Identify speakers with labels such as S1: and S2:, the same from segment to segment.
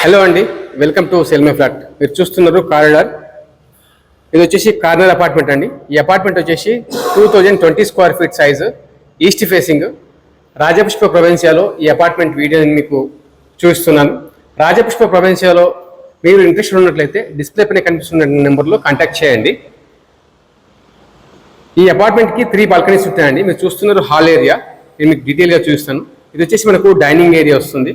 S1: Hello అండి, welcome to సెల్మే flat. మీరు చూస్తున్నారు కారిడార్. ఇది వచ్చేసి కార్నర్ అపార్ట్మెంట్ అండి. ఈ అపార్ట్మెంట్ వచ్చేసి 2020 square feet size, east facing, Rajapushpa ప్రొవిన్సియాలో ఈ అపార్ట్మెంట్ వీడియోని మీకు చూపిస్తున్నాను. రాజపుష్ప ప్రొవిన్సియాలో మీరు ఇంట్రెస్ట్ ఉన్నట్లయితే డిస్ప్లే పైన కనిపిస్తున్న నెంబర్లో కాంటాక్ట్ చేయండి. ఈ అపార్ట్మెంట్కి 3 బాల్కనీస్ ఉంటాయండి. మీరు చూస్తున్నారు హాల్ ఏరియా. నేను మీకు డీటెయిల్గా చూపిస్తాను. ఇది వచ్చేసి మనకు డైనింగ్ ఏరియా వస్తుంది.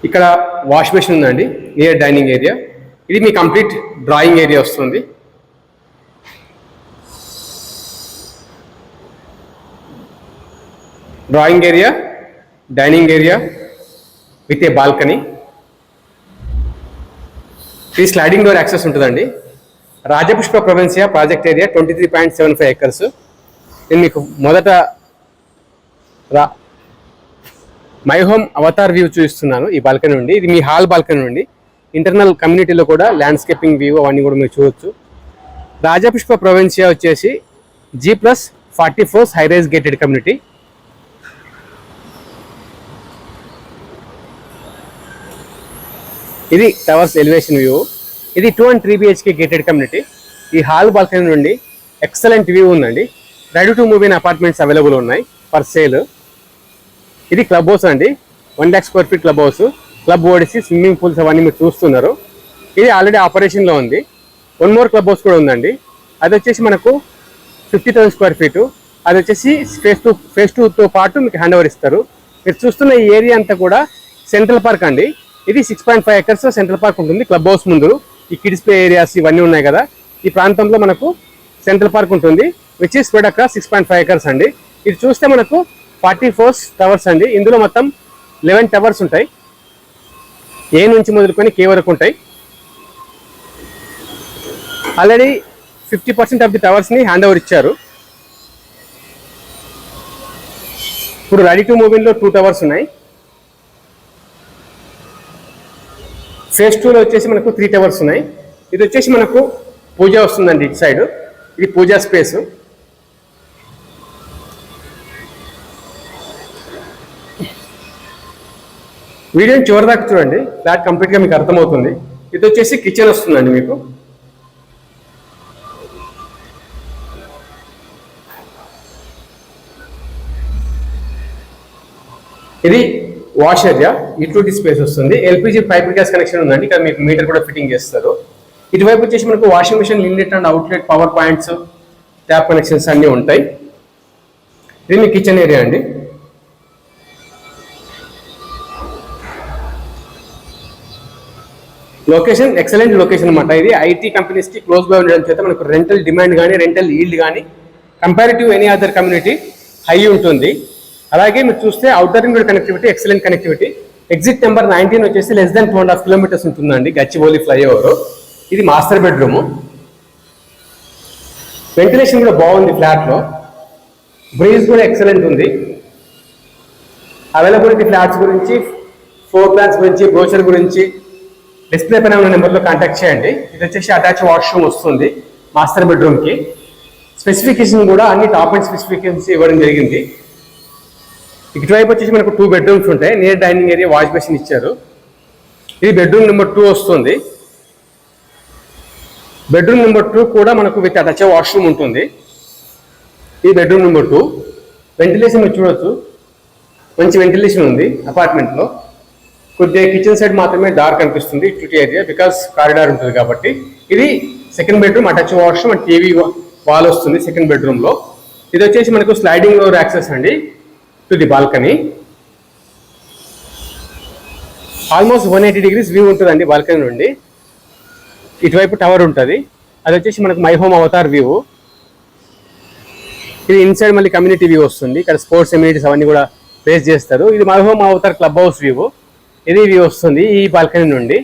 S1: ఇక్కడ వాష్ బేసిన్ ఉందండి నియర్ డైనింగ్ ఏరియా. ఇది మీ కంప్లీట్ డ్రాయింగ్ ఏరియా వస్తుంది. Drawing area, dining area with a balcony. ఇది స్లైడింగ్ డోర్ యాక్సెస్ ఉంటుందండి. Rajapushpa Provincia project area 23.75 acres. నేను మీకు మొదట మై హోమ్ అవతార్ వ్యూ చూపిస్తున్నాను ఈ బాల్కనీ నుండి. ఇది మీ హాల్ బాల్కనీ నుండి. ఇంటర్నల్ కమ్యూనిటీలో కూడా ల్యాండ్స్కేపింగ్ వ్యూ అవన్నీ కూడా మీరు చూడొచ్చు. రాజపుష్ప ప్రొవిన్సియా వచ్చేసి G+44 high rise gated community. ఇది టవర్స్ ఎలివేషన్ వ్యూ. ఇది 2 and 3 BHK గేటెడ్ కమ్యూనిటీ. ఈ హాల్ బాల్కనీ నుండి ఎక్సలెంట్ వ్యూ ఉందండి. Ready to move in apartments available ఉన్నాయి ఫర్ సేల్. ఇది క్లబ్ హౌస్ అండి. 1 lakh square feet club house. Club ఓడిసి swimming pools అవన్నీ మీరు చూస్తున్నారు. ఇది ఆల్రెడీ ఆపరేషన్లో ఉంది. 1 more క్లబ్ హౌస్ కూడా ఉందండి. అది వచ్చేసి మనకు 50,000 square feet. అది వచ్చేసి ఫేజ్ 2తో పాటు మీకు హ్యాండ్ ఓవర్ ఇస్తారు. మీరు చూస్తున్న ఈ ఏరియా అంతా కూడా సెంట్రల్ పార్క్ అండి. ఇది 6.5 acres సెంట్రల్ పార్క్ ఉంటుంది. క్లబ్ హౌస్ ముందు ఈ కిడ్స్ ప్లే ఏరియాస్ ఇవన్నీ ఉన్నాయి కదా. ఈ ప్రాంతంలో మనకు సెంట్రల్ పార్క్ ఉంటుంది, which is spread across 6.5 acres అండి. ఇది చూస్తే మనకు 44 టవర్స్ అండి. ఇందులో మొత్తం 11 టవర్స్ ఉంటాయి. ఏ నుంచి మొదలుకొని కే వరకు ఉంటాయి. ఆల్రెడీ 50% ఆఫ్ ది టవర్స్ని హ్యాండ్ ఓవర్ ఇచ్చారు. ఇప్పుడు రెడీ టు మూవ్ ఇన్లో 2 టవర్స్ ఉన్నాయి. ఫేజ్ 2లో వచ్చేసి మనకు 3 టవర్స్ ఉన్నాయి. ఇది వచ్చేసి మనకు పూజ వస్తుందండి. ఇటు సైడ్ ఇది పూజా స్పేస్. వీడియోని చివరిదాకా చూడండి, ఫ్లాట్ కంప్లీట్గా మీకు అర్థమవుతుంది. ఇది వచ్చేసి కిచెన్ వస్తుందండి మీకు. ఇది వాష్ ఏరియా, యూటిలిటీ స్పేస్ వస్తుంది. ఎల్పిజి పైప్ గ్యాస్ కనెక్షన్ ఉందండి. ఇక్కడ మీకు మీటర్ కూడా ఫిట్టింగ్ చేస్తారు. ఇటువైపు వచ్చేసి మనకు washing machine, inlet and outlet, power points, tap connections అన్నీ ఉంటాయి. ఇది మీ కిచెన్ ఏరియా అండి. లొకేషన్ ఎక్సలెంట్ లొకేషన్ అనమాట. ఇది ఐటీ కంపెనీస్కి క్లోజ్ బై ఉండడం చేత మనకు రెంటల్ డిమాండ్ కానీ రెంటల్ ఈల్డ్ కానీ comparative any other community high ఉంటుంది. అలాగే మీరు చూస్తే outer ring road connectivity excellent connectivity. Exit number 19 వచ్చేసి లెస్ దెన్ 2.5 kilometers ఉంటుందండి, గచ్చిబౌలి ఫ్లైఓవర్. ఇది మాస్టర్ బెడ్రూమ్. వెంటిలేషన్ కూడా బాగుంది ఫ్లాట్లో. బ్రీజ్ కూడా ఎక్సలెంట్ ఉంది. అవైలబిలిటీ ఫ్లాట్స్ గురించి, ఫ్లోర్ ప్లాన్స్ గురించి, బ్రోచర్ గురించి డిస్ప్లే పైన ఉన్న నెంబర్లో కాంటాక్ట్ చేయండి. ఇది వచ్చేసి అటాచ్ వాష్రూమ్ వస్తుంది మాస్టర్ బెడ్రూమ్కి. స్పెసిఫికేషన్ కూడా అన్ని టాప్ అండ్ స్పెసిఫికేషన్స్ ఇవ్వడం జరిగింది. ఇటువైపు వచ్చేసి మనకు 2 bedrooms ఉంటాయి. Near dining area wash basin ఇచ్చారు. ఇది బెడ్రూమ్ నెంబర్ 2 వస్తుంది. బెడ్రూమ్ నెంబర్ 2 కూడా మనకు విత్ అటాచ్ వాష్రూమ్ ఉంటుంది. ఈ బెడ్రూమ్ నెంబర్ 2 వెంటిలేషన్ మీరు చూడొచ్చు, మంచి వెంటిలేషన్ ఉంది అపార్ట్మెంట్లో. కొద్దిగా కిచెన్ సైడ్ మాత్రమే డార్క్ అనిపిస్తుంది యూటిలిటీ ఏరియా, బికాస్ కారిడార్ ఉంటుంది కాబట్టి. ఇది second bedroom, attach washroom and TV wall వస్తుంది సెకండ్ బెడ్రూమ్లో. ఇది వచ్చేసి మనకు స్లైడింగ్ డోర్ యాక్సెస్ అండి to the balcony. Almost 180 degrees view ఉంటుందండి బాల్కనీ నుండి. ఇటువైపు టవర్ ఉంటుంది. అది వచ్చేసి మనకు మై హోమ్ అవతార్ వ్యూ. ఇది ఇన్సైడ్ మళ్ళీ కమ్యూనిటీ వ్యూ వస్తుంది. ఇక్కడ స్పోర్ట్స్ ఎమ్యూనిటీస్ అవన్నీ కూడా ఫేస్ చేస్తారు. ఇది my home Avatar club house view. ఇది వ్యూ వస్తుంది ఈ బాల్కనీ నుండి.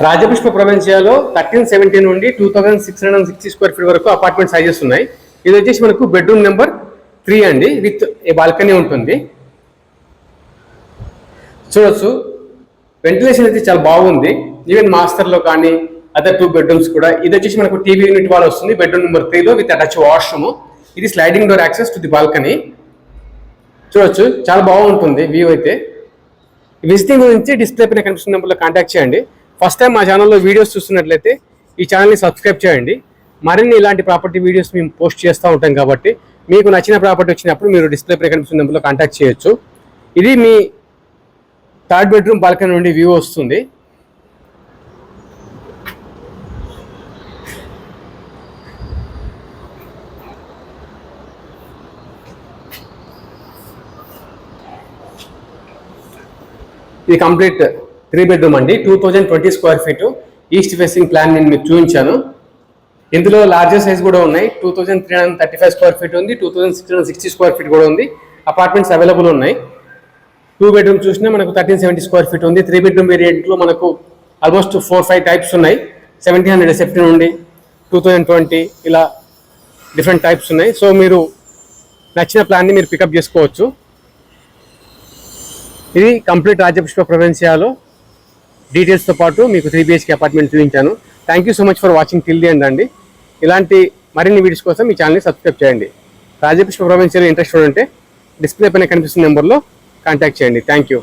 S1: రాజపుష్ప ప్రొవిన్సియాలో 1370 నుండి 2660 square feet వరకు అపార్ట్మెంట్ సైజెస్ ఉన్నాయి. ఇది వచ్చేసి మనకు బెడ్రూమ్ నెంబర్ 3 అండి, విత్ ఏ బాల్కనీ ఉంటుంది. చూడొచ్చు వెంటిలేషన్ అయితే చాలా బాగుంది. ఈవెన్ మాస్టర్లో కానీ అదర్ 2 బెడ్రూమ్స్ కూడా. ఇది వచ్చేసి మనకు టీవీ యూనిట్ వాల్ వస్తుంది బెడ్రూమ్ నెంబర్ 3లో విత్ అటాచ్ వాష్రూమ్. ఇది sliding door access to the balcony. చూడొచ్చు, చాలా బాగుంటుంది వ్యూ అయితే. విజిటింగ్ గురించి డిస్ప్లే పైన కనిపిస్తున్న నెంబర్లో కాంటాక్ట్ చేయండి. ఫస్ట్ టైం మా ఛానల్లో వీడియోస్ చూస్తున్నట్లయితే ఈ ఛానల్ని సబ్స్క్రైబ్ చేయండి. మరిన్ని ఇలాంటి ప్రాపర్టీ వీడియోస్ మేము పోస్ట్ చేస్తూ ఉంటాం కాబట్టి మీకు నచ్చిన ప్రాపర్టీ వచ్చినప్పుడు మీరు డిస్ప్లే పైన కనిపిస్తున్న నెంబర్లో కాంటాక్ట్ చేయొచ్చు. ఇది మీ 3rd బెడ్రూమ్ బాల్కనీ నుండి వ్యూ వస్తుంది. ఇది కంప్లీట్ 3 బెడ్రూమ్ అండి. 2020 square feet east facing plan నేను మీకు చూపించాను. ఇందులో లార్జర్ సైజ్ కూడా ఉన్నాయి. 2335 స్క్వేర్ ఫీట్ ఉంది, 2660 స్క్వేర్ ఫీట్ కూడా ఉంది. అపార్ట్మెంట్స్ అవైలబుల్ ఉన్నాయి. 2 బెడ్రూమ్ చూసినా మనకు 1370 స్క్వేర్ ఫీట్ ఉంది. 3 బెడ్రూమ్ వేరియంట్లో మనకు ఆల్మోస్ట్ 4-5 టైప్స్ ఉన్నాయి. 1700 SFT నుండి 2020 ఇలా డిఫరెంట్ టైప్స్ ఉన్నాయి. సో మీరు నచ్చిన ప్లాన్ని మీరు పికప్ చేసుకోవచ్చు. ఇది కంప్లీట్ రాజపుష్ప ప్రొవిన్సియాలో డీటెయిల్స్తో పాటు మీకు 3 BHK అపార్ట్మెంట్ చూపించాను. Thank you so much for watching till the end అండి. ఇలాంటి మరిన్ని వీడియోస్ కోసం మీ ఛానల్ని సబ్స్క్రైబ్ చేయండి. రాజపుష్ప ప్రొవిన్సియాలో ఇంట్రెస్ట్ ఉంటే డిస్ప్లే పైన కనిపిస్తున్న నెంబర్లో కాంటాక్ట్ చేయండి. Thank you.